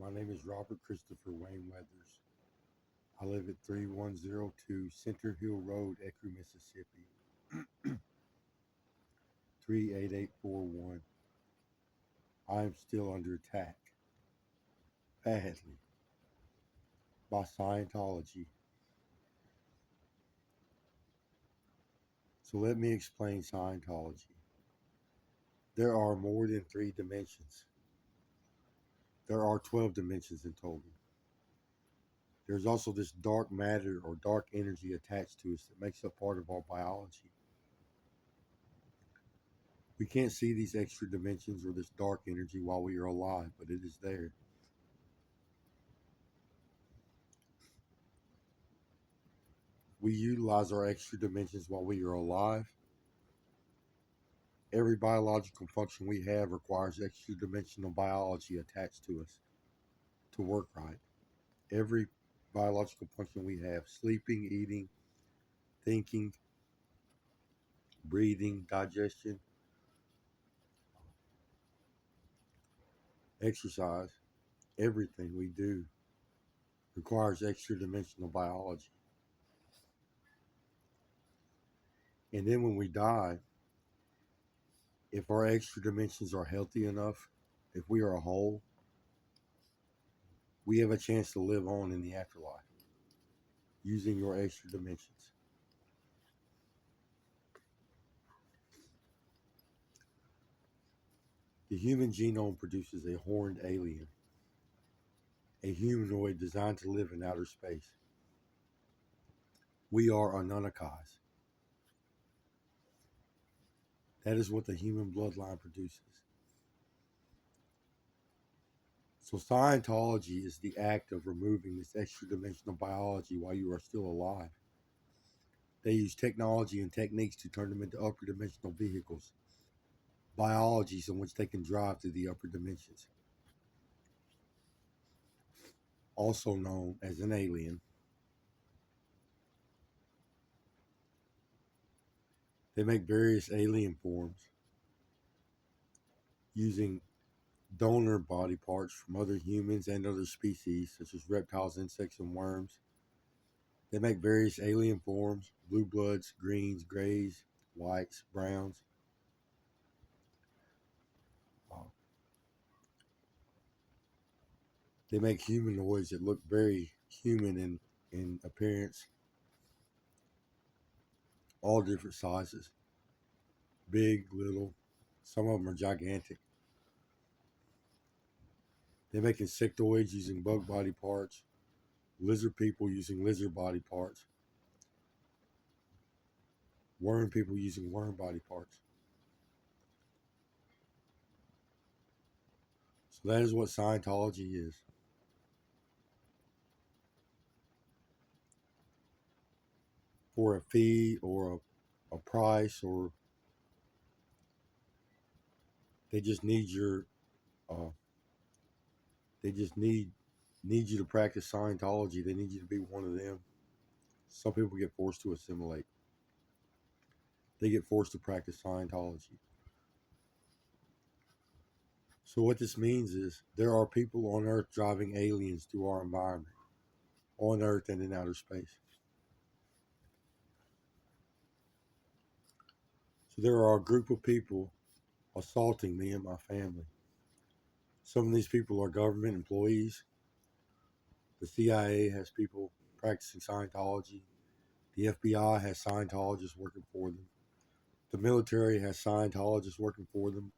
My name is Robert Christopher Wayne Weathers. I live at 3102 Center Hill Road, Ecru, Mississippi, 38841. I am still under attack, badly, by Scientology. So let me explain Scientology. There are more than three dimensions. There are 12 dimensions in total. There's also this dark matter or dark energy attached to us that makes up part of our biology. We can't see these extra dimensions or this dark energy while we are alive, but it is there. We utilize our extra dimensions while we are alive. Every biological function we have requires extra dimensional biology attached to us to work right. Every biological function we have, sleeping, eating, thinking, breathing, digestion, exercise, everything we do requires extra dimensional biology. And then when we die, if our extra dimensions are healthy enough, if we are whole, we have a chance to live on in the afterlife using your extra dimensions. The human genome produces a horned alien, a humanoid designed to live in outer space. We are Anunnakis. That is what the human bloodline produces. So Scientology is the act of removing this extra dimensional biology while you are still alive. They use technology and techniques to turn them into upper dimensional vehicles, biologies in which they can drive to the upper dimensions. Also known as an alien. They make various alien forms using donor body parts from other humans and other species, such as reptiles, insects, and worms. They make various alien forms: blue bloods, greens, grays, whites, browns. Uh, they make humanoids that look very human in appearance, all different sizes, big, little. Some of them are gigantic. They make insectoids using bug body parts, lizard people using lizard body parts, worm people using worm body parts. So that is what Scientology is. For a fee or a price, or they just need your uh, they just need you to practice Scientology. They need you to be one of them. Some people get forced to assimilate. They get forced to practice Scientology. So what this means is there are people on Earth driving aliens through our environment, on Earth and in outer space. So there are a group of people assaulting me and my family. Some of these people are government employees. The CIA has people practicing Scientology. The FBI has Scientologists working for them. The military has Scientologists working for them.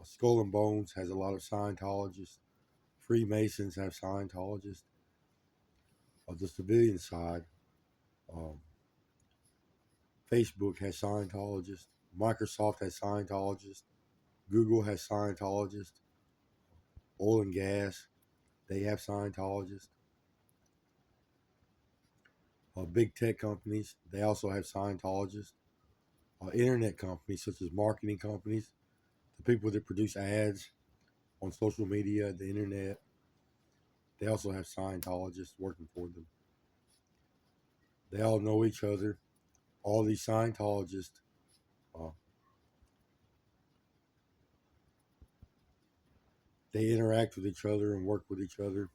Skull and Bones has a lot of Scientologists. Freemasons have Scientologists. Of the civilian side, um, Facebook has Scientologists. Microsoft has Scientologists. Google has Scientologists. Oil and gas, they have Scientologists. Big tech companies, they also have Scientologists. Internet companies, such as marketing companies, the people that produce ads on social media, the internet, they also have Scientologists working for them. They all know each other. All these Scientologists, uh, They interact with each other and work with each other,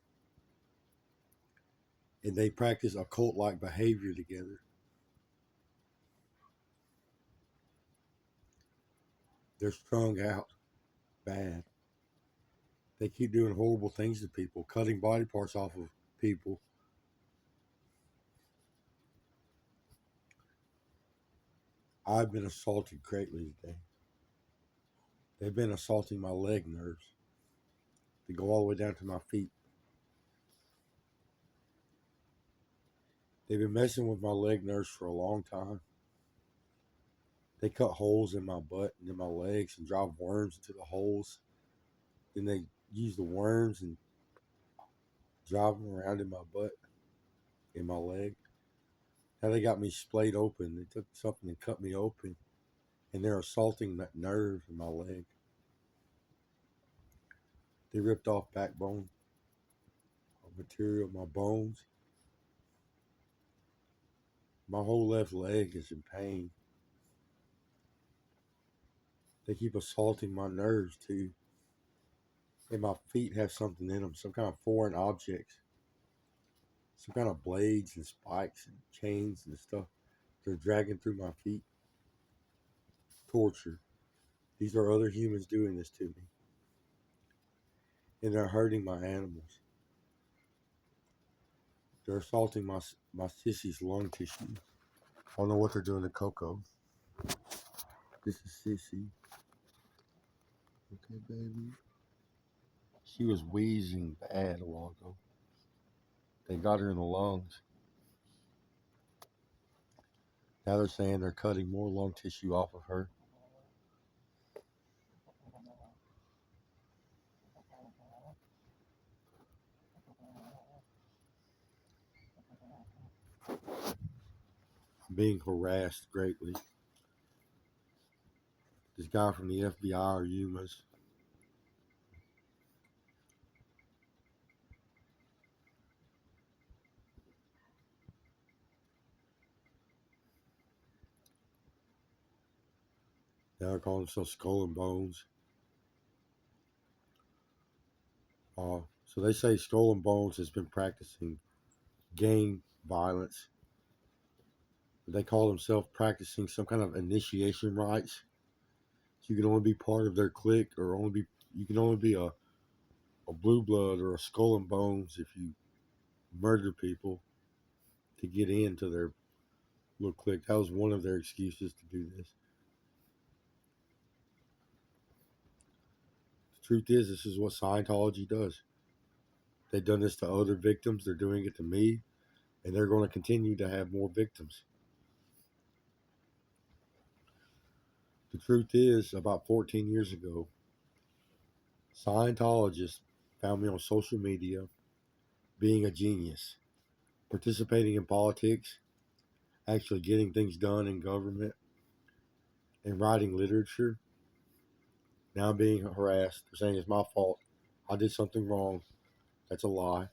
and they practice occult-like behavior together. They're strung out bad. They keep doing horrible things to people, cutting body parts off of people. I've been assaulted greatly today. They've been assaulting my leg nerves. They go all the way down to my feet. They've been messing with my leg nerves for a long time. They cut holes in my butt and in my legs and drive worms into the holes. Then they use the worms and drive them around in my butt, in my leg. Now they got me splayed open. They took something and cut me open, and they're assaulting that nerve in my leg. They ripped off backbone, material, my bones. My whole left leg is in pain. They keep assaulting my nerves too. And my feet have something in them, some kind of foreign objects, some kind of blades and spikes and chains and stuff. They're dragging through my feet. Torture. These are other humans doing this to me. And they're hurting my animals. They're assaulting my sissy's lung tissue. I don't know what they're doing to Coco. This is Sissy. Okay, baby. She was wheezing bad a while ago. They got her in the lungs. Now they're saying they're cutting more lung tissue off of her. I'm being harassed greatly. This guy from the FBI or UMAS. Now they're calling themselves Skull and Bones. So they say Skull and Bones has been practicing gang violence. They call themselves practicing some kind of initiation rites. So you can only be part of their clique, or you can only be a blue blood or a Skull and Bones if you murder people to get into their little clique. That was one of their excuses to do this. The truth is, this is what Scientology does. They've done this to other victims. They're doing it to me, and they're going to continue to have more victims. The truth is, about 14 years ago, Scientologists found me on social media being a genius, participating in politics, actually getting things done in government, and writing literature. Now I'm being harassed. They're saying it's my fault. I did something wrong. That's a lie.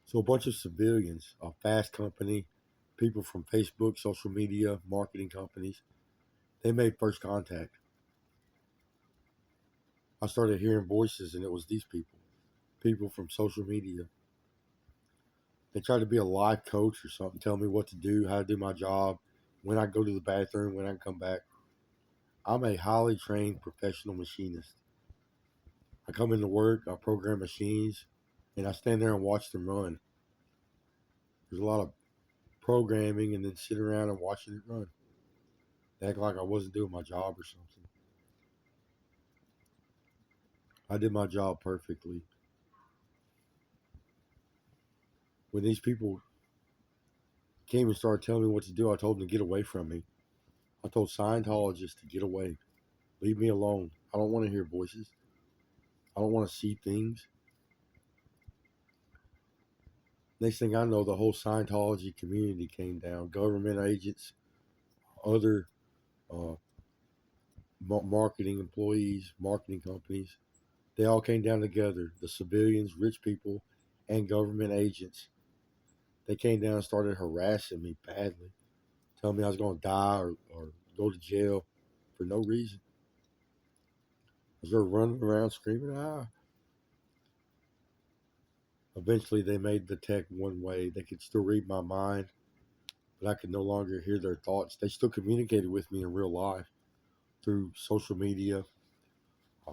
So a bunch of civilians, a Fast Company, people from Facebook, social media, marketing companies, they made first contact. I started hearing voices, and it was these people from social media. They tried to be a life coach or something, tell me what to do, how to do my job, when I go to the bathroom, when I come back. I'm a highly trained professional machinist. I come into work, I program machines, and I stand there and watch them run. There's a lot of programming and then sit around and watching it run. They act like I wasn't doing my job or something. I did my job perfectly. When these people came and started telling me what to do, I told them to get away from me. I told Scientologists to get away. Leave me alone. I don't want to hear voices. I don't want to see things. Next thing I know, the whole Scientology community came down. Government agents, other uh, marketing employees, marketing companies, they all came down together. The civilians, rich people, and government agents. They came down and started harassing me badly, telling me I was going to die or go to jail for no reason. as they're running around screaming, ah. Eventually, they made the tech one way. They could still read my mind, but I could no longer hear their thoughts. They still communicated with me in real life through social media. Uh,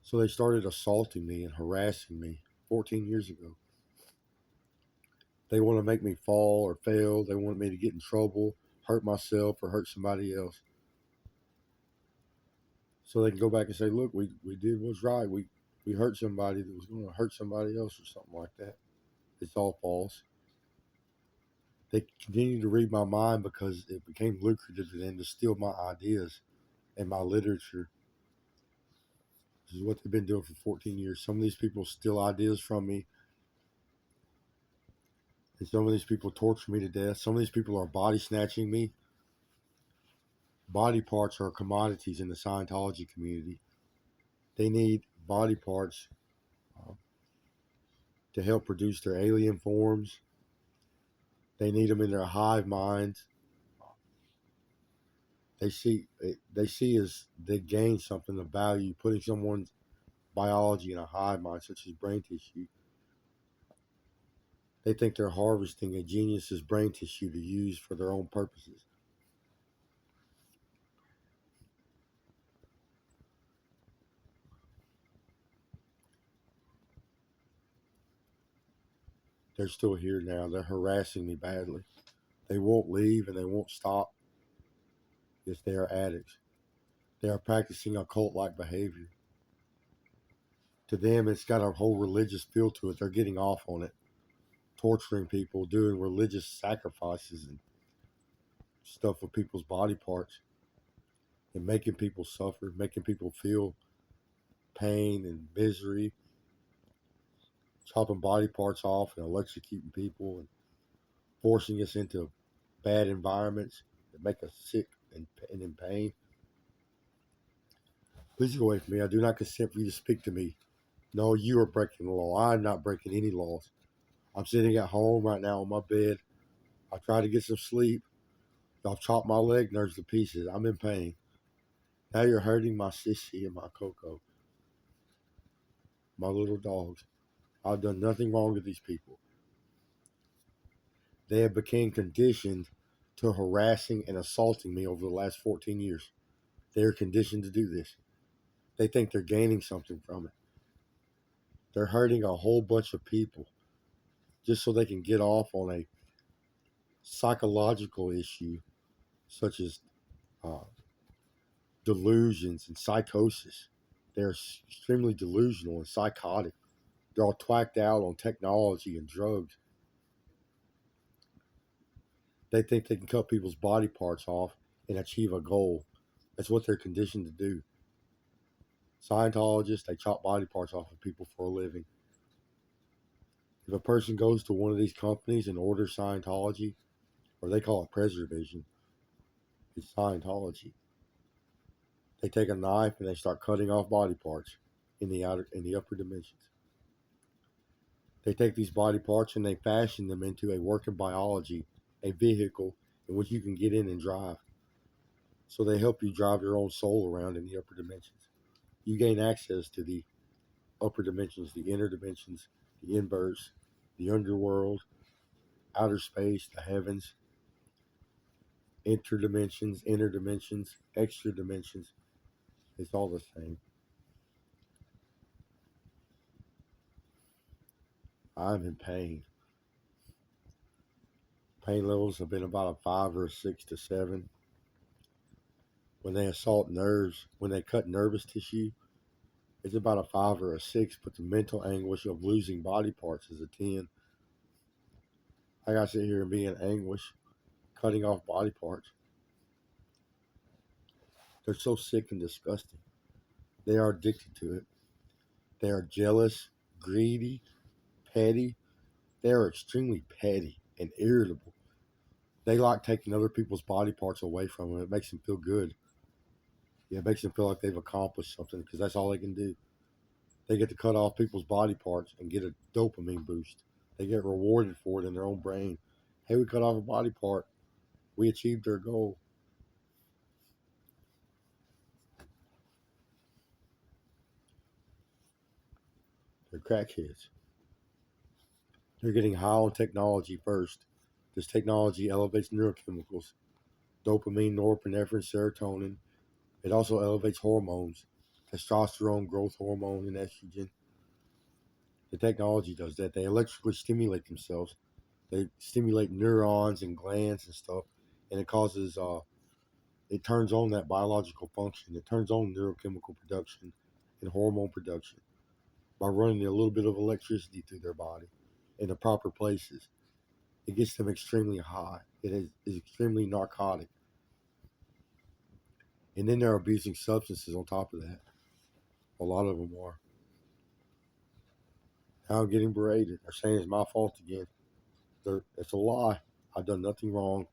so they started assaulting me and harassing me 14 years ago. They want to make me fall or fail. They want me to get in trouble, hurt myself, or hurt somebody else. So they can go back and say, look, we did what's right. We hurt somebody that was going to hurt somebody else or something like that. It's all false. They continue to read my mind because it became lucrative to them to steal my ideas and my literature. This is what they've been doing for 14 years. Some of these people steal ideas from me, and some of these people torture me to death. Some of these people are body snatching me. Body parts are commodities in the Scientology community. They need body parts uh, to help produce their alien forms. They need them in their hive minds. They see as they gain something of value, putting someone's biology in a hive mind, such as brain tissue. They think they're harvesting a genius's brain tissue to use for their own purposes. They're still here now. They're harassing me badly. They won't leave and they won't stop. Yes, they are addicts. They are practicing occult like behavior. To them, it's got a whole religious feel to it. They're getting off on it, torturing people, doing religious sacrifices and stuff with people's body parts, and making people suffer, making people feel pain and misery, chopping body parts off and electrocuting people, and forcing us into bad environments that make us sick and in pain. Please go away from me. I do not consent for you to speak to me. No, you are breaking the law. I'm not breaking any laws. I'm sitting at home right now on my bed. I try to get some sleep. Y'all chopped my leg nerves to pieces. I'm in pain. Now you're hurting my sissy and my Coco, my little dogs. I've done nothing wrong to these people. They have become conditioned to harassing and assaulting me over the last 14 years. They are conditioned to do this. They think they're gaining something from it. They're hurting a whole bunch of people just so they can get off on a psychological issue such as uh, delusions and psychosis. They're extremely delusional and psychotic. They're all twacked out on technology and drugs. They think they can cut people's body parts off and achieve a goal. That's what they're conditioned to do. Scientologists, they chop body parts off of people for a living. If a person goes to one of these companies and orders Scientology, or they call it preservation, it's Scientology. They take a knife and they start cutting off body parts in the upper dimensions. They take these body parts and they fashion them into a working biology, a vehicle in which you can get in and drive. So they help you drive your own soul around in the upper dimensions. You gain access to the upper dimensions, the inner dimensions, the inverse, the underworld, outer space, the heavens, interdimensions, inner dimensions, extra dimensions. It's all the same. I'm in pain. Pain levels have been about a 5 or a 6 to 7. When they assault nerves, when they cut nervous tissue, it's about a 5 or a 6, but the mental anguish of losing body parts is a 10. I gotta sit here and be in anguish, cutting off body parts. They're so sick and disgusting. They are addicted to it. They are jealous, greedy, petty. They are extremely petty and irritable. They like taking other people's body parts away from them. It makes them feel good. Yeah, it makes them feel like they've accomplished something because that's all they can do. They get to cut off people's body parts and get a dopamine boost. They get rewarded for it in their own brain. Hey, we cut off a body part. We achieved their goal. They're crackheads. They're getting high on technology first. This technology elevates neurochemicals, dopamine, norepinephrine, serotonin. It also elevates hormones, testosterone, growth hormone, and estrogen. The technology does that. They electrically stimulate themselves. They stimulate neurons and glands and stuff, and it turns on that biological function. It turns on neurochemical production and hormone production by running a little bit of electricity through their body in the proper places. It gets them extremely high. Is extremely narcotic. And then they're abusing substances on top of that. A lot of them are. Now I'm getting berated. They're saying it's my fault again. It's a lie. I've done nothing wrong.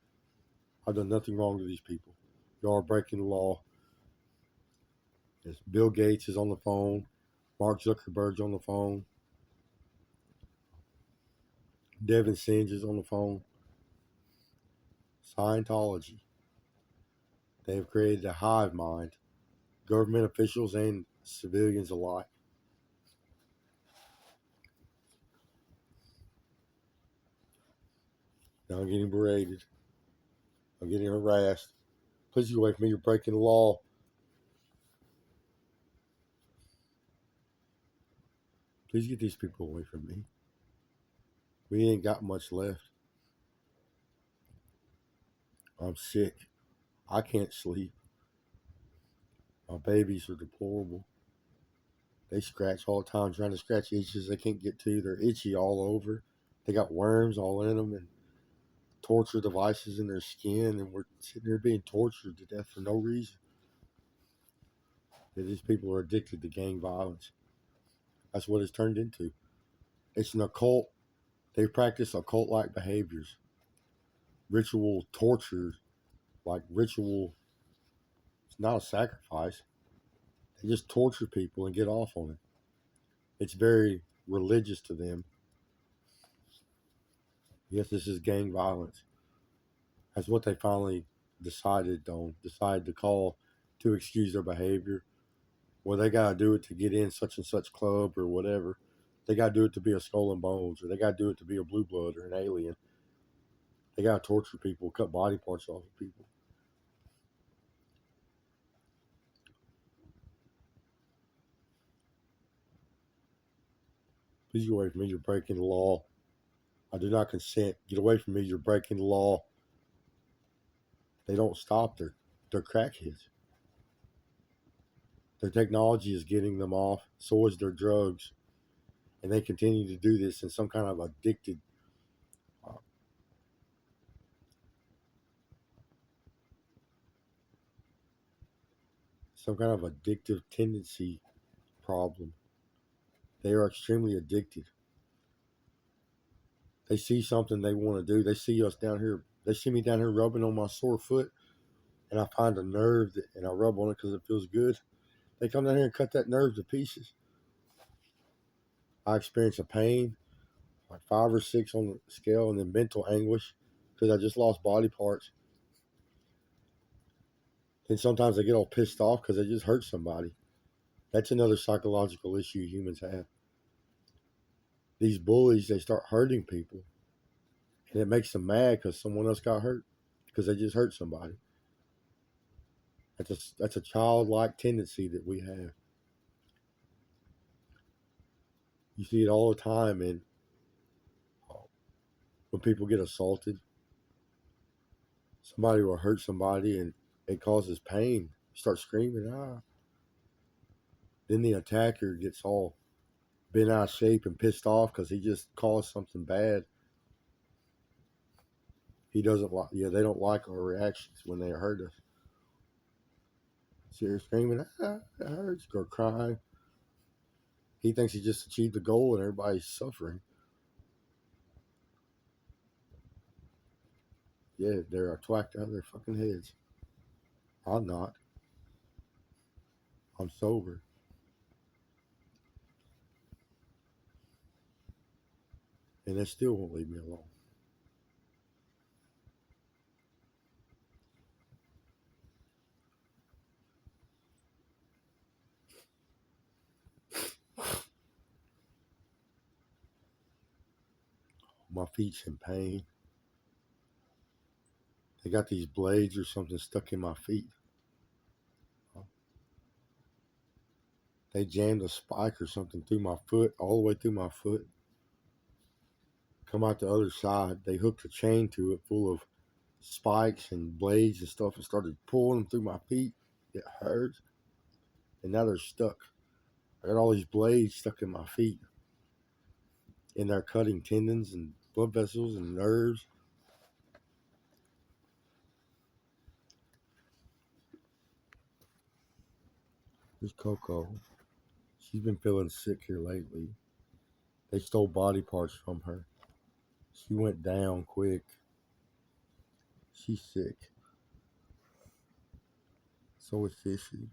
I've done nothing wrong to these people. Y'all are breaking the law. It's Bill Gates is on the phone. Mark Zuckerberg's on the phone. Devin Singe is on the phone. Scientology. They have created a hive mind. Government officials and civilians alike. Now I'm getting berated. I'm getting harassed. Please get away from me. You're breaking the law. Please get these people away from me. We ain't got much left. I'm sick. I can't sleep. My babies are deplorable. They scratch all the time trying to scratch itches they can't get to. They're itchy all over. They got worms all in them and torture devices in their skin, and we're sitting there being tortured to death for no reason. That these people are addicted to gang violence. That's what it's turned into. It's an occult. They practice occult like behaviors, ritual torture, like ritual. It's not a sacrifice. They just torture people and get off on it. It's very religious to them. Yes, this is gang violence. That's what they finally decided to call to excuse their behavior. Well, they got to do it to get in such and such club or whatever. They got to do it to be a Skull and Bones, or they got to do it to be a Blue Blood or an alien. They got to torture people, cut body parts off of people. Please get away from me. You're breaking the law. I do not consent. Get away from me. You're breaking the law. They don't stop. They're crackheads. Their technology is getting them off. So is their drugs, and they continue to do this in some kind of uh, addictive tendency problem. They are extremely addicted. They see something they want to do. They see us down here. They see me down here rubbing on my sore foot, and I find a nerve and I rub on it because it feels good. They come down here and cut that nerve to pieces. I experience a pain, like 5 or 6 on the scale, and then mental anguish because I just lost body parts. Then sometimes I get all pissed off because I just hurt somebody. That's another psychological issue humans have. These bullies, they start hurting people, and it makes them mad because someone else got hurt because they just hurt somebody. That's a childlike tendency that we have. You see it all the time, and when people get assaulted, somebody will hurt somebody, and it causes pain. You start screaming, ah! Then the attacker gets all bent out of shape and pissed off because he just caused something bad. He doesn't like, yeah, they don't like our reactions when they hurt us. So they're screaming, ah, it hurts, or crying. He thinks he just achieved the goal, and everybody's suffering. Yeah, they're twacked out of their fucking heads. I'm not. I'm sober. and they still won't leave me alone. My feet's in pain. They got these blades or something stuck in my feet. They jammed a spike or something through my foot, all the way through my foot. Come out the other side. They hooked a chain to it full of spikes and blades and stuff and started pulling them through my feet. It hurt. And now they're stuck. I got all these blades stuck in my feet. And they're cutting tendons and blood vessels and nerves. This Coco, she's been feeling sick here lately. They stole body parts from her. She went down quick. She's sick. So is Sissy.